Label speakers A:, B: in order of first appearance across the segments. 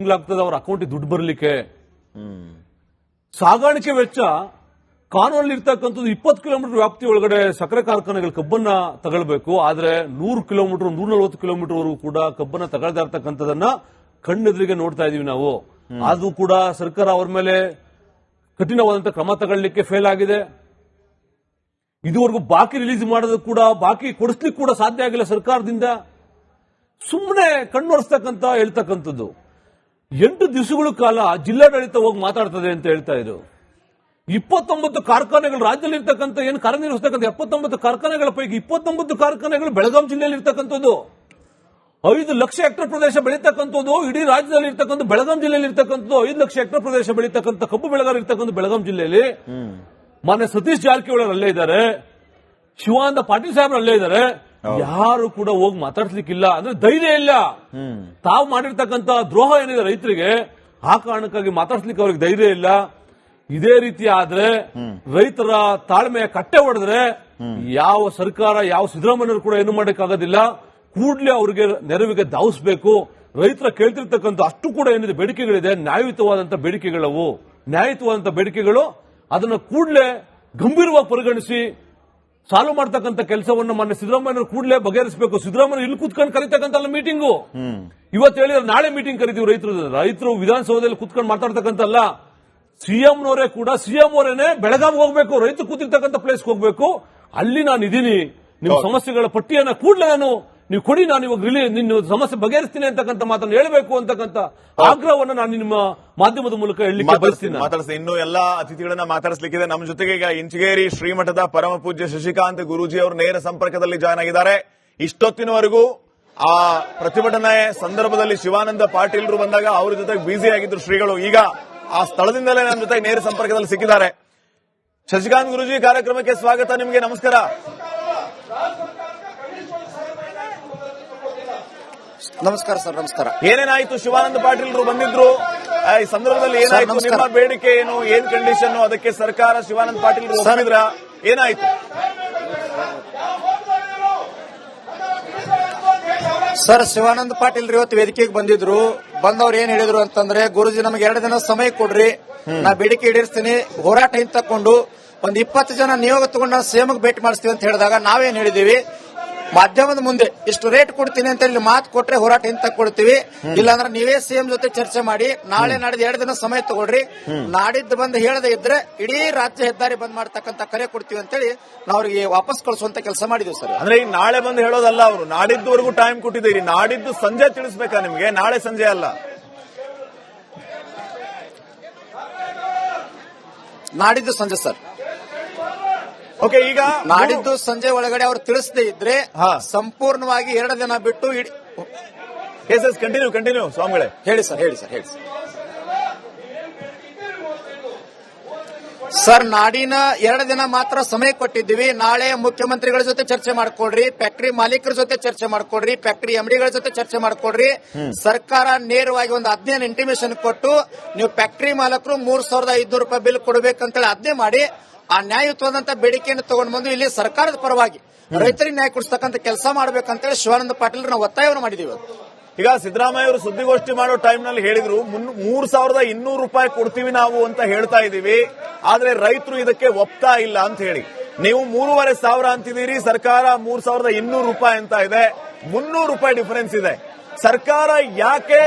A: ತಿಂಗಳಾಗ್ತದೆ ಅವ್ರ ಅಕೌಂಟಿಗೆ ದುಡ್ಡು ಬರಲಿಕ್ಕೆ. ಸಾಗಾಣಿಕೆ ವೆಚ್ಚ ಕಾನೂನಲ್ಲಿ ಇರ್ತಕ್ಕಂಥದ್ದು 20 ಕಿಲೋಮೀಟರ್ ವ್ಯಾಪ್ತಿ ಒಳಗಡೆ ಸಕ್ಕರೆ ಕಾರ್ಖಾನೆಗಳು ಕಬ್ಬನ್ನ ತಗೊಳ್ಬೇಕು. ಆದ್ರೆ 100 ಕಿಲೋಮೀಟರ್ 140 ಕಿಲೋಮೀಟರ್ ವರೆಗೂ ಕೂಡ ಕಬ್ಬನ್ನ ತಗೊಳ್ತಾ ಇರ್ತಕ್ಕಂಥದನ್ನ ಕಣ್ಣೆದುರಿಗೆ ನೋಡ್ತಾ ಇದೀವಿ ನಾವು. ಅದು ಕೂಡ ಸರ್ಕಾರ ಅವ್ರ ಮೇಲೆ ಕಠಿಣವಾದಂತಹ ಕ್ರಮ ತಗೊಳ್ಳಿಕ್ಕೆ ಫೇಲ್ ಆಗಿದೆ. ಇದುವರೆಗೂ ಬಾಕಿ ರಿಲೀಸ್ ಮಾಡೋದು ಕೂಡ ಬಾಕಿ ಕೊಡಿಸ್ಲಿಕ್ಕೆ ಕೂಡ ಸಾಧ್ಯ ಆಗಿಲ್ಲ ಸರ್ಕಾರದಿಂದ. ಸುಮ್ಮನೆ ಕಣ್ಣೊರೆಸ್ತಕ್ಕಂತ ಹೇಳ್ತಕ್ಕಂಥದ್ದು. 8 ದಿವಸಗಳ ಕಾಲ ಜಿಲ್ಲಾಡಳಿತ ಹೋಗಿ ಮಾತಾಡ್ತದೆ ಅಂತ ಹೇಳ್ತಾ ಇದ್ರು. 29 ಕಾರ್ಖಾನೆಗಳು ರಾಜ್ಯದಲ್ಲಿ ಇರ್ತಕ್ಕಂಥ ಏನು ಕಾರ್ಯನಿರ್ವಹಿಸ್ತಕ್ಕಂಥ 79 ಕಾರ್ಖಾನೆಗಳ ಪೈಕಿ 29 ಕಾರ್ಖಾನೆಗಳು ಬೆಳಗಾಂ ಜಿಲ್ಲೆಯಲ್ಲಿ ಇರ್ತಕ್ಕಂಥದ್ದು. 5 ಲಕ್ಷ ಹೆಕ್ಟೇರ್ ಪ್ರದೇಶ ಬೆಳೀತಕ್ಕಂಥದ್ದು ಇಡೀ ರಾಜ್ಯದಲ್ಲಿ ಇರ್ತಕ್ಕಂಥ ಬೆಳಗಾಂ ಜಿಲ್ಲೆಯಲ್ಲಿ ಇರ್ತಕ್ಕಂಥದ್ದು. 5 ಲಕ್ಷ ಹೆಕ್ಟೇರ್ ಪ್ರದೇಶ ಬೆಳೀತಕ್ಕಂಥ ಕಬ್ಬು ಬೆಳೆಗಾರ ಇರ್ತಕ್ಕಂಥ ಬೆಳಗಾಂ ಜಿಲ್ಲೆಯಲ್ಲಿ ಮಾನ್ಯ ಸತೀಶ್ ಜಾರಕಿಹೊಳಿ ಅಲ್ಲೇ ಇದ್ದಾರೆ, ಶಿವಾನಂದ ಪಾಟೀಲ್ ಸಾಹೇಬ್ರು ಅಲ್ಲೇ ಇದ್ದಾರೆ. ಯಾರು ಕೂಡ ಹೋಗಿ ಮಾತಾಡ್ಲಿಕ್ಕಿಲ್ಲ. ಅಂದ್ರೆ ಧೈರ್ಯ ಇಲ್ಲ. ತಾವು ಮಾಡಿರ್ತಕ್ಕಂಥ ದ್ರೋಹ ಏನಿದೆ ರೈತರಿಗೆ, ಆ ಕಾರಣಕ್ಕಾಗಿ ಮಾತಾಡ್ಲಿಕ್ಕೆ ಅವ್ರಿಗೆ ಧೈರ್ಯ ಇಲ್ಲ. ಇದೇ ರೀತಿ ಆದ್ರೆ ರೈತರ ತಾಳ್ಮೆಯ ಕಟ್ಟೆ ಹೊಡೆದ್ರೆ ಯಾವ ಸರ್ಕಾರ ಯಾವ ಸಿದ್ದರಾಮಯ್ಯರು ಕೂಡ ಏನು ಮಾಡಕ್ಕಾಗೋದಿಲ್ಲ. ಕೂಡಲೇ ಅವರಿಗೆ ನೆರವಿಗೆ ಧಾವಿಸಬೇಕು. ರೈತರ ಕೇಳ್ತಿರ್ತಕ್ಕಂಥ ಅಷ್ಟು ಕೂಡ ಏನಿದೆ ಬೇಡಿಕೆಗಳಿದೆ, ನ್ಯಾಯಯುತವಾದಂತಹ ಬೇಡಿಕೆಗಳವು. ನ್ಯಾಯಯುತವಾದಂತಹ ಬೇಡಿಕೆಗಳು ಅದನ್ನ ಕೂಡಲೇ ಗಂಭೀರವಾಗಿ ಪರಿಗಣಿಸಿ ಸಾಲ್ವ್ ಮಾಡ್ತಕ್ಕಂಥ ಕೆಲಸವನ್ನು ಮಾನ್ಯ ಸಿದ್ದರಾಮಯ್ಯನವರು ಕೂಡಲೇ ಬಗೆಹರಿಸಬೇಕು. ಸಿದ್ದರಾಮಯ್ಯ ಇಲ್ಲಿ ಕೂತ್ಕೊಂಡು ಕರೀತಕ್ಕಂಥ ಮೀಟಿಂಗು ಇವತ್ತು ಹೇಳಿದ್ರೆ ನಾಳೆ ಮೀಟಿಂಗ್ ಕರಿತೀವಿ. ರೈತರು ವಿಧಾನಸೌಧದಲ್ಲಿ ಕೂತ್ಕೊಂಡು ಮಾತಾಡ್ತಕ್ಕಂಥಲ್ಲ. ಸಿಎಂನವರೇ ಕೂಡ ಸಿಎಂ ಅವರೇನೆ ಬೆಳಗಾವಿಗೆ ಹೋಗ್ಬೇಕು, ರೈತರು ಕೂತಿರ್ತಕ್ಕಂಥ ಪ್ಲೇಸ್ಗೆ ಹೋಗ್ಬೇಕು. ಅಲ್ಲಿ ನಾನು ಇದೀನಿ, ನಿಮ್ಮ ಸಮಸ್ಯೆಗಳ ಪಟ್ಟಿಯನ್ನ ಕೂಡಲೇ ನೀವು ಕೊಡಿ, ನಾನು ಇವಾಗ ನಿನ್ನ ಸಮಸ್ಯೆ ಬಗೆಹರಿಸ್ತೀನಿ ಅಂತಕ್ಕಂಥ ಮಾತನ್ನು ಹೇಳಬೇಕು ಅಂತಕ್ಕಂಥ ಆಗ್ರಹವನ್ನು ನಾನು ನಿಮ್ಮ ಮಾಧ್ಯಮದ ಮೂಲಕ ಹೇಳಲಿಕ್ಕೆ ಬಯಸ್ತೀನಿ.
B: ಇನ್ನು ಎಲ್ಲಾ ಅತಿಥಿಗಳನ್ನ ಮಾತಾಡಿಸಲಿಕ್ಕಿದೆ. ನಮ್ಮ ಜೊತೆಗೆ ಈಗ ಇಂಚಗೇರಿ ಶ್ರೀಮಠದ ಪರಮ ಪೂಜ್ಯ ಶಶಿಕಾಂತ್ ಗುರೂಜಿ ಅವರು ನೇರ ಸಂಪರ್ಕದಲ್ಲಿ ಜಾಯ್ನ್ ಆಗಿದ್ದಾರೆ. ಇಷ್ಟೊತ್ತಿನವರೆಗೂ ಆ ಪ್ರತಿಭಟನೆ ಸಂದರ್ಭದಲ್ಲಿ ಶಿವಾನಂದ ಪಾಟೀಲ್ರು ಬಂದಾಗ ಅವ್ರ ಜೊತೆಗೆ ಬ್ಯುಸಿ ಆಗಿದ್ರು ಶ್ರೀಗಳು. ಈಗ ಆ ಸ್ಥಳದಿಂದಲೇ ನಮ್ಮ ಜೊತೆಗೆ ನೇರ ಸಂಪರ್ಕದಲ್ಲಿ ಸಿಕ್ಕಿದ್ದಾರೆ. ಶಶಿಕಾಂತ್ ಗುರೂಜಿ, ಕಾರ್ಯಕ್ರಮಕ್ಕೆ ಸ್ವಾಗತ. ನಿಮಗೆ ನಮಸ್ಕಾರ.
C: ನಮಸ್ಕಾರ ಸರ್. ನಮಸ್ಕಾರ.
B: ಏನೇನಾಯ್ತು? ಶಿವಾನಂದ ಪಾಟೀಲ್ರು ಬಂದಿದ್ರು, ಈ ಸಂದರ್ಭದಲ್ಲಿ ಏನಾಯ್ತು? ನಿಮ್ಮ ಬೇಡಿಕೆ ಏನು, ಏನ್ ಕಂಡೀಷನ್? ಅದಕ್ಕೆ ಸರ್ಕಾರ ಶಿವಾನಂದ ಪಾಟೀಲ್ ಒಪ್ಪಿದ್ರ? ಏನಾಯ್ತು
C: ಸರ್? ಶಿವಾನಂದ ಪಾಟೀಲ್ ಇವತ್ತು ವೇದಿಕೆಗೆ ಬಂದಿದ್ರು. ಬಂದವ್ರು ಏನ್ ಹೇಳಿದ್ರು ಅಂತಂದ್ರೆ, ಗುರುಜಿ ನಮಗೆ 2 ದಿನ ಸಮಯ ಕೊಡ್ರಿ, ನಾ ಬೇಡಿಕೆ ಈಡೇರಿಸ್ತೀನಿ, ಹೋರಾಟ ಹಿಂತಕೊಂಡು ಒಂದ್ 20 ಜನ ನಿಯೋಗ ತಗೊಂಡು ಸಿಎಂಗೆ ಭೇಟಿ ಮಾಡಿಸ್ತೀವಿ ಅಂತ ಹೇಳಿದಾಗ ನಾವೇನ್ ಹೇಳಿದೀವಿ, ಮಾಧ್ಯಮದ ಮುಂದೆ ಇಷ್ಟು ರೇಟ್ ಕೊಡ್ತೀನಿ ಅಂತ ಹೇಳಿ ಮಾತು ಕೊಟ್ರೆ ಹೋರಾಟ ಹಿಂತ ಕೊಡ್ತೀವಿ, ಇಲ್ಲಾಂದ್ರೆ ನೀವೇ ಸಿಎಂ ಜೊತೆ ಚರ್ಚೆ ಮಾಡಿ ನಾಳೆ ನಾಡಿದ್ದು 2 ದಿನ ಸಮಯ ತಗೊಳ್ರಿ, ನಾಡಿದ್ದು ಬಂದು ಹೇಳದೇ ಇದ್ರೆ ಇಡೀ ರಾಜ್ಯ ಹೆದ್ದಾರಿ ಬಂದ್ ಮಾಡ್ತಕ್ಕಂಥ ಕರೆ ಕೊಡ್ತೀವಿ ಅಂತೇಳಿ ನಾವು ಅವ್ರಿಗೆ ವಾಪಸ್ ಕಳಿಸುವಂತ ಕೆಲಸ ಮಾಡಿದ್ವಿ ಸರ್.
B: ಅಂದ್ರೆ ಈಗ ನಾಳೆ ಬಂದು ಹೇಳೋದಲ್ಲ, ಅವರು ನಾಡಿದ್ದವರೆಗೂ ಟೈಮ್ ಕೊಟ್ಟಿದ್ದೀರಿ. ನಾಡಿದ್ದು ಸಂಜೆ ತಿಳಿಸ್ಬೇಕಾ ನಿಮ್ಗೆ? ನಾಳೆ ಸಂಜೆ ಅಲ್ಲ,
C: ನಾಡಿದ್ದು ಸಂಜೆ ಸರ್.
B: ಓಕೆ. ಈಗ
C: ನಾಡಿದ್ದು ಸಂಜೆ ಒಳಗಡೆ ಅವ್ರು ತಿಳಿಸದೇ ಇದ್ರೆ ಸಂಪೂರ್ಣವಾಗಿ 2 ದಿನ ಬಿಟ್ಟು
B: ಕಂಟಿನ್ಯೂ ಸ್ವಾಮಿಗಳೇ.
C: ಹೇಳಿ ಸರ್. ಹೇಳಿ ಸರ್. ಹೇಳಿ ಸರ್. ನಾಡಿನ 2 ದಿನ ಮಾತ್ರ ಸಮಯ ಕೊಟ್ಟಿದ್ದೀವಿ. ನಾಳೆ ಮುಖ್ಯಮಂತ್ರಿಗಳ ಜೊತೆ ಚರ್ಚೆ ಮಾಡ್ಕೊಡ್ರಿ, ಫ್ಯಾಕ್ಟರಿ ಮಾಲೀಕರ ಜೊತೆ ಚರ್ಚೆ ಮಾಡ್ಕೊಡ್ರಿ, ಫ್ಯಾಕ್ಟರಿ ಎಂಡಿಗಳ ಜೊತೆ ಚರ್ಚೆ ಮಾಡ್ಕೊಡ್ರಿ. ಸರ್ಕಾರ ನೇರವಾಗಿ ಒಂದು 15 ಇಂಟಿಮೇಷನ್ ಕೊಟ್ಟು ನೀವು ಫ್ಯಾಕ್ಟರಿ ಮಾಲಕರು 3,500 ರೂಪಾಯಿ ಬಿಲ್ ಕೊಡಬೇಕಂತೇಳಿ ಆಜ್ಞೆ ಮಾಡಿ ಆ ನ್ಯಾಯಯುತವಾದಂತ ಬೇಡಿಕೆಯನ್ನು ತಗೊಂಡು ಬಂದು ಇಲ್ಲಿ ಸರ್ಕಾರದ ಪರವಾಗಿ ರೈತರಿಗೆ ನ್ಯಾಯ ಕೊಡಿಸ್ತಕ್ಕಂಥ ಕೆಲಸ ಮಾಡಬೇಕಂತೇಳಿ ಶಿವಾನಂದ ಪಾಟೀಲ್ ನಾವು ಒತ್ತಾಯವನ್ನು ಮಾಡಿದೀವಿ.
B: ಈಗ ಸಿದ್ದರಾಮಯ್ಯ ಅವರು ಸುದ್ದಿಗೋಷ್ಠಿ ಮಾಡೋ ಟೈಮ್ ನಲ್ಲಿ ಹೇಳಿದ್ರು 3,200 ರೂಪಾಯಿ ಕೊಡ್ತೀವಿ ನಾವು ಅಂತ ಹೇಳ್ತಾ ಇದೀವಿ, ಆದ್ರೆ ರೈತರು ಇದಕ್ಕೆ ಒಪ್ತಾ ಇಲ್ಲ ಅಂತ ಹೇಳಿ. ನೀವು 3,500 ಅಂತಿದ್ದೀರಿ, ಸರ್ಕಾರ 3,200 ರೂಪಾಯಿ ಅಂತ ಇದೆ. 300 ರೂಪಾಯಿ ಡಿಫರೆನ್ಸ್ ಇದೆ. ಸರ್ಕಾರ ಯಾಕೆ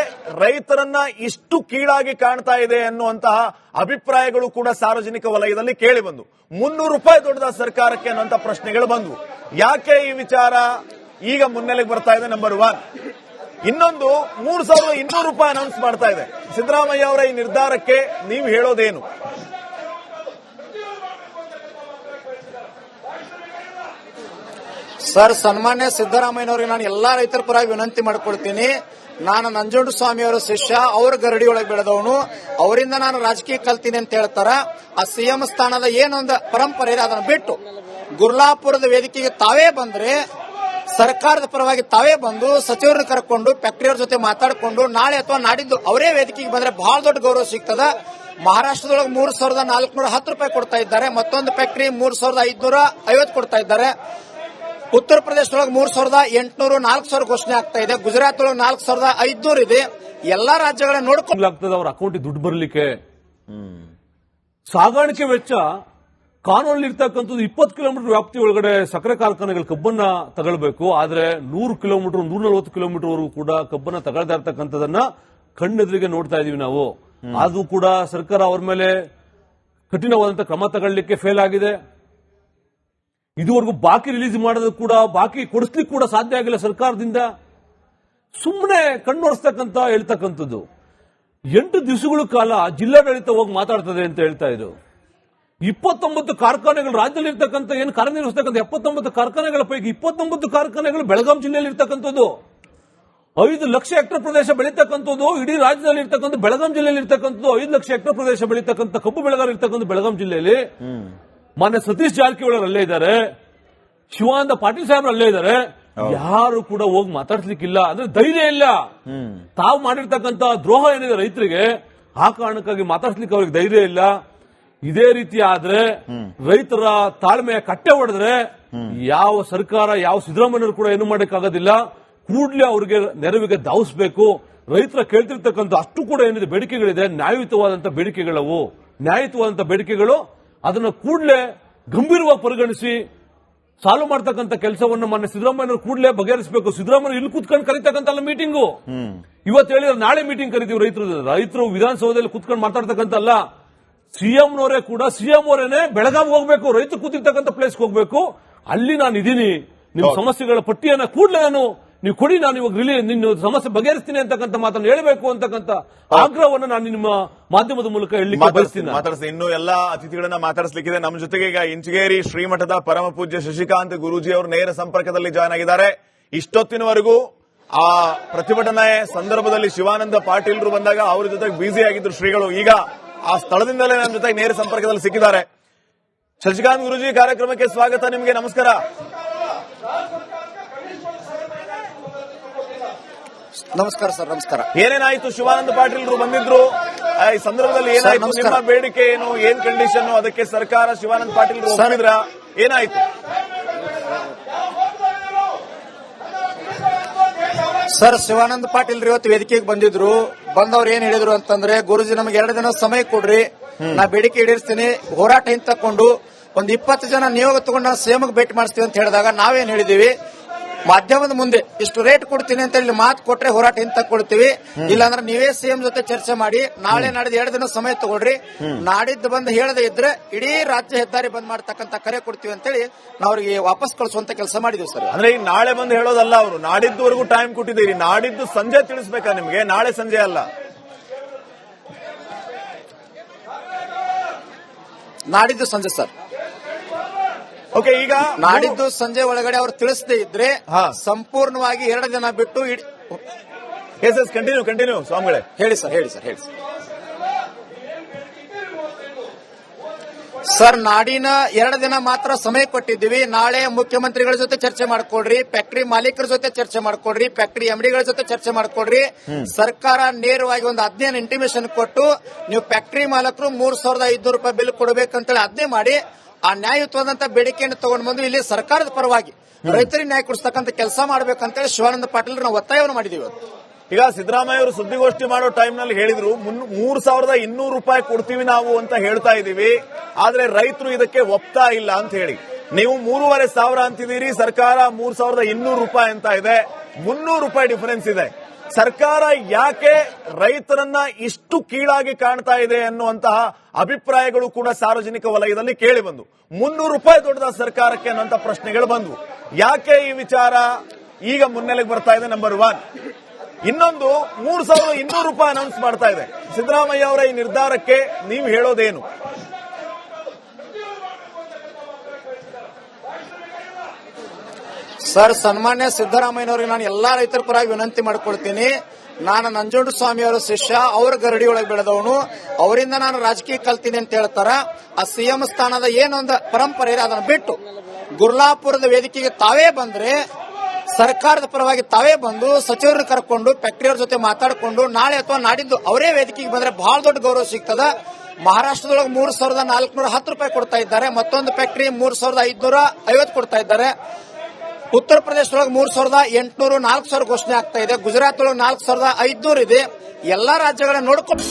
B: ರೈತರನ್ನ ಇಷ್ಟು ಕೀಳಾಗಿ ಕಾಣ್ತಾ ಇದೆ ಅನ್ನುವಂತಹ ಅಭಿಪ್ರಾಯಗಳು ಕೂಡ ಸಾರ್ವಜನಿಕ ವಲಯದಲ್ಲಿ ಕೇಳಿ ಬಂದು 300 ರೂಪಾಯಿ ದೊಡ್ಡದ ಸರ್ಕಾರಕ್ಕೆ ಅನ್ನುವಂತ ಪ್ರಶ್ನೆಗಳು ಬಂದವು. ಯಾಕೆ ಈ ವಿಚಾರ ಈಗ ಮುನ್ನೆಲೆಗೆ ಬರ್ತಾ ಇದೆ? ನಂಬರ್ 1. ಇನ್ನೊಂದು 3,200 ರೂಪಾಯಿ ಅನೌನ್ಸ್ ಮಾಡ್ತಾ ಇದೆ ಸಿದ್ದರಾಮಯ್ಯ ಅವರ ಈ ನಿರ್ಧಾರಕ್ಕೆ ನೀವು ಹೇಳೋದೇನು?
C: ಸರ್, ಸನ್ಮಾನ್ಯ ಸಿದ್ದರಾಮಯ್ಯನವರಿಗೆ ನಾನು ಎಲ್ಲಾ ರೈತರ ಪರವಾಗಿ ವಿನಂತಿ ಮಾಡಿಕೊಡ್ತೀನಿ. ನಾನು ನಂಜುಂಡಸ್ವಾಮಿ ಅವರ ಶಿಷ್ಯ, ಅವ್ರ ಗರಡಿ ಒಳಗೆ ಬೆಳೆದವನು, ಅವರಿಂದ ನಾನು ರಾಜಕೀಯ ಕಲ್ತೀನಿ ಅಂತ ಹೇಳ್ತಾರ. ಆ ಸಿಎಂ ಸ್ಥಾನದ ಏನೊಂದು ಪರಂಪರೆ ಇದೆ ಅದನ್ನು ಬಿಟ್ಟು ಗುರ್ಲಾಪುರದ ವೇದಿಕೆಗೆ ತಾವೇ ಬಂದ್ರೆ, ಸರ್ಕಾರದ ಪರವಾಗಿ ತಾವೇ ಬಂದು ಸಚಿವರನ್ನ ಕರ್ಕೊಂಡು ಫ್ಯಾಕ್ಟರಿಯವ್ರ ಜೊತೆ ಮಾತಾಡಿಕೊಂಡು ನಾಳೆ ಅಥವಾ ನಾಡಿದ್ದು ಅವರೇ ವೇದಿಕೆಗೆ ಬಂದ್ರೆ ಬಹಳ ದೊಡ್ಡ ಗೌರವ ಸಿಗ್ತದ. ಮಹಾರಾಷ್ಟ್ರದೊಳಗೆ 3,410 ರೂಪಾಯಿ ಕೊಡ್ತಾ ಇದ್ದಾರೆ, ಮತ್ತೊಂದು ಫ್ಯಾಕ್ಟರಿ 3,550 ಕೊಡ್ತಾ ಇದ್ದಾರೆ. ಉತ್ತರ ಪ್ರದೇಶದೊಳಗೆ 3,800 4,000 ಘೋಷಣೆ ಆಗ್ತಾ ಇದೆ. ಗುಜರಾತ್ ಒಳಗೆ 4,500 ಇದೆ. ಎಲ್ಲಾ ರಾಜ್ಯಗಳನ್ನ ನೋಡ್ಕೊಂಡು
A: ಆಗ್ತದೆ ಅವ್ರ ಅಕೌಂಟಿಗೆ ದುಡ್ಡು ಬರಲಿಕ್ಕೆ. ಸಾಗಾಣಿಕೆ ವೆಚ್ಚ ಕಾನೂನಲ್ಲಿ ಇರ್ತಕ್ಕಂಥದ್ದು 20 ಕಿಲೋಮೀಟರ್ ವ್ಯಾಪ್ತಿ ಒಳಗಡೆ ಸಕ್ಕರೆ ಕಾರ್ಖಾನೆಗಳು ಕಬ್ಬನ್ನ ತಗೊಳ್ಬೇಕು. ಆದ್ರೆ 100 ಕಿಲೋಮೀಟರ್ 140 ಕಿಲೋಮೀಟರ್ ವರೆಗೂ ಕೂಡ ಕಬ್ಬನ್ನ ತಗೊಳ್ತಾ ಇರ್ತಕ್ಕಂಥದನ್ನ ಕಣ್ಣೆದುರಿಗೆ ನೋಡ್ತಾ ಇದೀವಿ ನಾವು. ಅದು ಕೂಡ ಸರ್ಕಾರ ಅವ್ರ ಮೇಲೆ ಕಠಿಣವಾದಂತಹ ಕ್ರಮ ತಗೊಳ್ಳಿಕ್ಕೆ ಫೇಲ್ ಆಗಿದೆ. ಇದುವರೆಗೂ ಬಾಕಿ ರಿಲೀಸ್ ಮಾಡೋದು ಕೂಡ ಬಾಕಿ ಕೊಡಿಸ್ಲಿಕ್ಕೆ ಕೂಡ ಸಾಧ್ಯ ಆಗಿಲ್ಲ ಸರ್ಕಾರದಿಂದ. ಸುಮ್ಮನೆ ಕಣ್ಣೊರೆಸ್ತಕ್ಕಂತ ಹೇಳ್ತಕ್ಕಂಥದ್ದು. 8 ದಿವಸಗಳ ಕಾಲ ಜಿಲ್ಲಾಡಳಿತ ಹೋಗಿ ಮಾತಾಡ್ತದೆ ಅಂತ ಹೇಳ್ತಾ ಇದ್ರು. 29 ಕಾರ್ಖಾನೆಗಳು ರಾಜ್ಯದಲ್ಲಿ ಇರ್ತಕ್ಕಂಥ ಏನು ಕಾರ್ಯನಿರ್ವಹಿಸ್ತಕ್ಕಂಥ 79 ಕಾರ್ಖಾನೆಗಳ ಪೈಕಿ 29 ಕಾರ್ಖಾನೆಗಳು ಬೆಳಗಾಂ ಜಿಲ್ಲೆಯಲ್ಲಿ ಇರ್ತಕ್ಕಂಥದ್ದು. 5 ಲಕ್ಷ ಹೆಕ್ಟೇರ್ ಪ್ರದೇಶ ಬೆಳೀತಕ್ಕಂಥದ್ದು ಇಡೀ ರಾಜ್ಯದಲ್ಲಿ ಇರ್ತಕ್ಕಂಥ ಬೆಳಗಾಂ ಜಿಲ್ಲೆಯಲ್ಲಿ ಇರ್ತಕ್ಕಂಥದ್ದು. 5 ಲಕ್ಷ ಹೆಕ್ಟೇರ್ ಪ್ರದೇಶ ಬೆಳೀತಕ್ಕಂಥ ಕಬ್ಬು ಬೆಳೆಗಾರ ಇರ್ತಕ್ಕಂಥ ಬೆಳಗಾಂ ಜಿಲ್ಲೆಯಲ್ಲಿ ಮಾನ್ಯ ಸತೀಶ್ ಜಾರಕಿಹೊಳಿ ಅಲ್ಲೇ ಇದ್ದಾರೆ, ಶಿವಾನಂದ ಪಾಟೀಲ್ ಸಾಹೇಬ್ರು ಅಲ್ಲೇ ಇದ್ದಾರೆ. ಯಾರು ಕೂಡ ಹೋಗಿ ಮಾತಾಡ್ಲಿಕ್ಕಿಲ್ಲ. ಅಂದ್ರೆ ಧೈರ್ಯ ಇಲ್ಲ. ತಾವು ಮಾಡಿರ್ತಕ್ಕಂಥ ದ್ರೋಹ ಏನಿದೆ ರೈತರಿಗೆ, ಆ ಕಾರಣಕ್ಕಾಗಿ ಮಾತಾಡ್ಲಿಕ್ಕೆ ಅವ್ರಿಗೆ ಧೈರ್ಯ ಇಲ್ಲ. ಇದೇ ರೀತಿ ಆದ್ರೆ ರೈತರ ತಾಳ್ಮೆಯ ಕಟ್ಟೆ ಹೊಡೆದ್ರೆ ಯಾವ ಸರ್ಕಾರ ಯಾವ ಸಿದ್ದರಾಮಯ್ಯರು ಕೂಡ ಏನು ಮಾಡಕ್ಕಾಗೋದಿಲ್ಲ. ಕೂಡಲೇ ಅವ್ರಿಗೆ ನೆರವಿಗೆ ಧಾವಿಸಬೇಕು. ರೈತರ ಕೇಳ್ತಿರ್ತಕ್ಕಂಥ ಅಷ್ಟು ಕೂಡ ಏನಿದೆ ಬೇಡಿಕೆಗಳಿದೆ, ನ್ಯಾಯಯುತವಾದಂತಹ ಬೇಡಿಕೆಗಳವು. ನ್ಯಾಯಯುತವಾದಂತಹ ಬೇಡಿಕೆಗಳು ಅದನ್ನ ಕೂಡಲೇ ಗಂಭೀರವಾಗಿ ಪರಿಗಣಿಸಿ ಸಾಲ್ವ್ ಮಾಡ್ತಕ್ಕಂಥ ಕೆಲಸವನ್ನು ಮಾನ್ಯ ಸಿದ್ದರಾಮಯ್ಯನವರು ಕೂಡಲೇ ಬಗೆಹರಿಸಬೇಕು. ಸಿದ್ದರಾಮಯ್ಯ ಇಲ್ಲಿ ಕೂತ್ಕೊಂಡು ಕರೀತಕ್ಕಂತಲ್ಲ ಮೀಟಿಂಗು. ಇವತ್ತು ಹೇಳಿದ್ರೆ ನಾಳೆ ಮೀಟಿಂಗ್ ಕರಿತೀವಿ ರೈತರು ವಿಧಾನಸೌಧದಲ್ಲಿ ಕೂತ್ಕೊಂಡು ಮಾತಾಡ್ತಕ್ಕಂತಲ್ಲ. ಸಿಎಂನವರೇ ಕೂಡ ಸಿಎಂ ಅವರೇನೆ ಬೆಳಗಾಂ ಹೋಗ್ಬೇಕು, ರೈತರು ಕೂತಿರ್ತಕ್ಕಂಥ ಪ್ಲೇಸ್ಗೆ ಹೋಗ್ಬೇಕು. ಅಲ್ಲಿ ನಾನು ಇದೀನಿ, ನಿಮ್ಮ ಸಮಸ್ಯೆಗಳ ಪಟ್ಟಿಯನ್ನ ಕೂಡಲೇ ನೀವು ಕೊಡಿ, ನಾನು ಇವಾಗ ನಿನ್ನ ಸಮಸ್ಯೆ ಬಗೆಹರಿಸ್ತೀನಿ ಅಂತಕ್ಕಂಥ ಮಾತನ್ನು ಹೇಳಬೇಕು ಅಂತಕ್ಕಂಥ ಆಗ್ರಹವನ್ನು ನಾನು ನಿಮ್ಮ ಮಾಧ್ಯಮದ ಮೂಲಕ ಹೇಳಲಿಕ್ಕೆ ಬಯಸ್ತೀನಿ.
B: ಇನ್ನು ಎಲ್ಲಾ ಅತಿಥಿಗಳನ್ನ ಮಾತಾಡಿಸ್ಲಿಕ್ಕಿದೆ. ನಮ್ಮ ಜೊತೆಗೆ ಈಗ ಇಂಚಗೇರಿ ಶ್ರೀಮಠದ ಪರಮ ಪೂಜ್ಯ ಶಶಿಕಾಂತ್ ಗುರೂಜಿ ಅವರು ನೇರ ಸಂಪರ್ಕದಲ್ಲಿ ಜಾಯ್ನ್ ಆಗಿದ್ದಾರೆ. ಇಷ್ಟೊತ್ತಿನವರೆಗೂ ಆ ಪ್ರತಿಭಟನೆ ಸಂದರ್ಭದಲ್ಲಿ ಶಿವಾನಂದ ಪಾಟೀಲ್ರು ಬಂದಾಗ ಅವರ ಜೊತೆಗೆ ಬ್ಯುಸಿ ಆಗಿದ್ರು ಶ್ರೀಗಳು. ಈಗ ಆ ಸ್ಥಳದಿಂದಲೇ ನಮ್ಮ ಜೊತೆಗೆ ನೇರ ಸಂಪರ್ಕದಲ್ಲಿ ಸಿಕ್ಕಿದ್ದಾರೆ. ಶಶಿಕಾಂತ್ ಗುರೂಜಿ, ಕಾರ್ಯಕ್ರಮಕ್ಕೆ ಸ್ವಾಗತ. ನಿಮಗೆ ನಮಸ್ಕಾರ.
C: ನಮಸ್ಕಾರ ಸರ್. ನಮಸ್ಕಾರ.
B: ಏನೇನಾಯ್ತು? ಶಿವಾನಂದ ಪಾಟೀಲ್ರು ಬಂದಿದ್ರು, ಈ ಸಂದರ್ಭದಲ್ಲಿ ಏನಾಯ್ತು? ನಿಮ್ಮ ಬೇಡಿಕೆ ಏನು, ಏನ್ ಕಂಡೀಷನ್? ಅದಕ್ಕೆ ಸರ್ಕಾರ ಶಿವಾನಂದ ಪಾಟೀಲ್ರು ಒಪ್ಪಿದ್ರ? ಏನಾಯ್ತು
C: ಸರ್? ಶಿವಾನಂದ ಪಾಟೀಲ್ ಇವತ್ತು ವೇದಿಕೆಗೆ ಬಂದಿದ್ರು. ಬಂದವ್ರು ಏನ್ ಹೇಳಿದ್ರು ಅಂತಂದ್ರೆ, ಗುರುಜಿ ನಮಗೆ 2 ದಿನ ಸಮಯ ಕೊಡ್ರಿ, ನಾ ಬೇಡಿಕೆ ಈಡೇರಿಸ್ತೀನಿ, ಹೋರಾಟ ಹಿಂತಕೊಂಡು ಒಂದು 20 ಜನ ನಿಯೋಗ ತಗೊಂಡು ನಾವು ಸಿಎಂಗೆ ಭೇಟಿ ಮಾಡಿಸ್ತೀವಿ ಅಂತ ಹೇಳಿದಾಗ ನಾವೇನ್ ಹೇಳಿದೀವಿ, ಮಾಧ್ಯಮದ ಮುಂದೆ ಇಷ್ಟು ರೇಟ್ ಕೊಡ್ತೀನಿ ಅಂತ ಹೇಳಿ ಮಾತು ಕೊಟ್ರೆ ಹೋರಾಟ ಹಿಂತಕೊಳ್ತೀವಿ, ಇಲ್ಲಾಂದ್ರೆ ನೀವೇ ಸಿಎಂ ಜೊತೆ ಚರ್ಚೆ ಮಾಡಿ ನಾಳೆ ನಾಡಿದ್ದು 2 ದಿನ ಸಮಯ ತಗೊಳ್ರಿ, ನಾಡಿದ್ದು ಬಂದು ಹೇಳದೇ ಇದ್ರೆ ಇಡೀ ರಾಜ್ಯ ಹೆದ್ದಾರಿ ಬಂದ್ ಮಾಡ್ತಕ್ಕಂಥ ಕರೆ ಕೊಡ್ತೀವಿ ಅಂತೇಳಿ ನಾವು ಅವ್ರಿಗೆ ವಾಪಸ್ ಕಳಿಸುವಂತ ಕೆಲಸ ಮಾಡಿದ್ವಿ ಸರ್.
B: ಅಂದ್ರೆ ಈಗ ನಾಳೆ ಬಂದು ಹೇಳೋದಲ್ಲ, ಅವರು ನಾಡಿದ್ದುವರೆಗೂ ಟೈಮ್ ಕೊಟ್ಟಿದ್ದೀರಿ. ನಾಡಿದ್ದು ಸಂಜೆ ತಿಳಿಸ್ಬೇಕಾ ನಿಮ್ಗೆ? ನಾಳೆ ಸಂಜೆ ಅಲ್ಲ,
C: ನಾಡಿದ್ದು ಸಂಜೆ ಸರ್.
B: ಓಕೆ. ಈಗ
C: ನಾಡಿದ್ದು ಸಂಜೆ ಒಳಗಡೆ ಅವ್ರು ತಿಳಿಸದೇ ಇದ್ರೆ ಸಂಪೂರ್ಣವಾಗಿ 2 ದಿನ ಬಿಟ್ಟು
B: ಕಂಟಿನ್ಯೂ ಸ್ವಾಮಿಗಳೇ.
C: ಹೇಳಿ ಸರ್. ಹೇಳಿ ಸರ್. ಹೇಳಿ ಸರ್. ನಾಡಿನ 2 ದಿನ ಮಾತ್ರ ಸಮಯ ಕೊಟ್ಟಿದ್ದೀವಿ. ನಾಳೆ ಮುಖ್ಯಮಂತ್ರಿಗಳ ಜೊತೆ ಚರ್ಚೆ ಮಾಡ್ಕೊಡ್ರಿ, ಫ್ಯಾಕ್ಟರಿ ಮಾಲೀಕರ ಜೊತೆ ಚರ್ಚೆ ಮಾಡ್ಕೊಡ್ರಿ, ಫ್ಯಾಕ್ಟರಿ ಎಂಡಿಗಳ ಜೊತೆ ಚರ್ಚೆ ಮಾಡ್ಕೊಡ್ರಿ. ಸರ್ಕಾರ ನೇರವಾಗಿ ಒಂದು 15 ಇಂಟಿಮೇಷನ್ ಕೊಟ್ಟು ನೀವು ಫ್ಯಾಕ್ಟರಿ ಮಾಲಕರು 3,500 ರೂಪಾಯಿ ಬಿಲ್ ಕೊಡಬೇಕಂತೇಳಿ ಆಜ್ಞೆ ಮಾಡಿ ಆ ನ್ಯಾಯಯುತವಾದಂತ ಬೇಡಿಕೆಯನ್ನು ತಗೊಂಡು ಬಂದು ಇಲ್ಲಿ ಸರ್ಕಾರದ ಪರವಾಗಿ ರೈತರಿಗೆ ನ್ಯಾಯ ಕೊಡಿಸ್ತಕ್ಕಂಥ ಕೆಲಸ ಮಾಡಬೇಕಂತೇಳಿ ಶಿವಾನಂದ ಪಾಟೀಲ್ ನಾವು ಒತ್ತಾಯವನ್ನು ಮಾಡಿದೀವಿ.
B: ಈಗ ಸಿದ್ದರಾಮಯ್ಯ ಅವರು ಸುದ್ದಿಗೋಷ್ಠಿ ಮಾಡೋ ಟೈಮ್ ನಲ್ಲಿ ಹೇಳಿದ್ರು 3,200 ರೂಪಾಯಿ ಕೊಡ್ತೀವಿ ನಾವು ಅಂತ ಹೇಳ್ತಾ ಇದೀವಿ, ಆದ್ರೆ ರೈತರು ಇದಕ್ಕೆ ಒಪ್ತಾ ಇಲ್ಲ ಅಂತ ಹೇಳಿ. ನೀವು 3,500 ಅಂತಿದ್ದೀರಿ, ಸರ್ಕಾರ 3,200 ರೂಪಾಯಿ ಅಂತ ಇದೆ. 300 ರೂಪಾಯಿ ಡಿಫರೆನ್ಸ್ ಇದೆ. ಸರ್ಕಾರ ಯಾಕೆ ರೈತರನ್ನ ಇಷ್ಟು ಕೀಳಾಗಿ ಕಾಣ್ತಾ ಇದೆ ಅನ್ನುವಂತಹ ಅಭಿಪ್ರಾಯಗಳು ಕೂಡ ಸಾರ್ವಜನಿಕ ವಲಯದಲ್ಲಿ ಕೇಳಿ ಬಂದು 300 ರೂಪಾಯಿ ದೊಡ್ಡದ ಸರ್ಕಾರಕ್ಕೆ ಅನ್ನುವಂತ ಪ್ರಶ್ನೆಗಳು ಬಂದವು. ಯಾಕೆ ಈ ವಿಚಾರ ಈಗ ಮುನ್ನೆಲೆಗೆ ಬರ್ತಾ ಇದೆ? ನಂಬರ್ 1. ಇನ್ನೊಂದು 3,200 ರೂಪಾಯಿ ಅನೌನ್ಸ್ ಮಾಡ್ತಾ ಇದೆ ಸಿದ್ದರಾಮಯ್ಯ ಅವರ ಈ ನಿರ್ಧಾರಕ್ಕೆ ನೀವು ಹೇಳೋದೇನು?
C: ಸರ್, ಸನ್ಮಾನ್ಯ ಸಿದ್ದರಾಮಯ್ಯನವರಿಗೆ ನಾನು ಎಲ್ಲಾ ರೈತರ ಪರವಾಗಿ ವಿನಂತಿ ಮಾಡಿಕೊಳ್ತೀನಿ. ನಾನು ನಂಜುಂಡ ಸ್ವಾಮಿ ಅವರ ಶಿಷ್ಯ, ಅವ್ರ ಗರಡಿ ಒಳಗೆ ಬೆಳೆದವನು, ಅವರಿಂದ ನಾನು ರಾಜಕೀಯ ಕಲ್ತೀನಿ ಅಂತ ಹೇಳ್ತಾರ. ಆ ಸಿಎಂ ಸ್ಥಾನದ ಏನೊಂದು ಪರಂಪರೆ ಇದೆ ಅದನ್ನು ಬಿಟ್ಟು ಗುರ್ಲಾಪುರದ ವೇದಿಕೆಗೆ ತಾವೇ ಬಂದ್ರೆ, ಸರ್ಕಾರದ ಪರವಾಗಿ ತಾವೇ ಬಂದು ಸಚಿವರನ್ನ ಕರ್ಕೊಂಡು ಫ್ಯಾಕ್ಟರಿಯವ್ರ ಜೊತೆ ಮಾತಾಡಿಕೊಂಡು ನಾಳೆ ಅಥವಾ ನಾಡಿದ್ದು ಅವರೇ ವೇದಿಕೆಗೆ ಬಂದ್ರೆ ಬಹಳ ದೊಡ್ಡ ಗೌರವ ಸಿಗ್ತದ. ಮಹಾರಾಷ್ಟ್ರದೊಳಗೆ 3,410 ರೂಪಾಯಿ ಕೊಡ್ತಾ ಇದ್ದಾರೆ, ಮತ್ತೊಂದು ಫ್ಯಾಕ್ಟರಿ 3,550 ಕೊಡ್ತಾ ಇದ್ದಾರೆ. ಉತ್ತರ ಪ್ರದೇಶದೊಳಗೆ 3,800 4,000 ಘೋಷಣೆ ಆಗ್ತಾ ಇದೆ. ಗುಜರಾತ್ ಒಳಗೆ 4,500 ಇದೆ. ಎಲ್ಲಾ ರಾಜ್ಯಗಳನ್ನ ನೋಡ್ಕೊಂಡು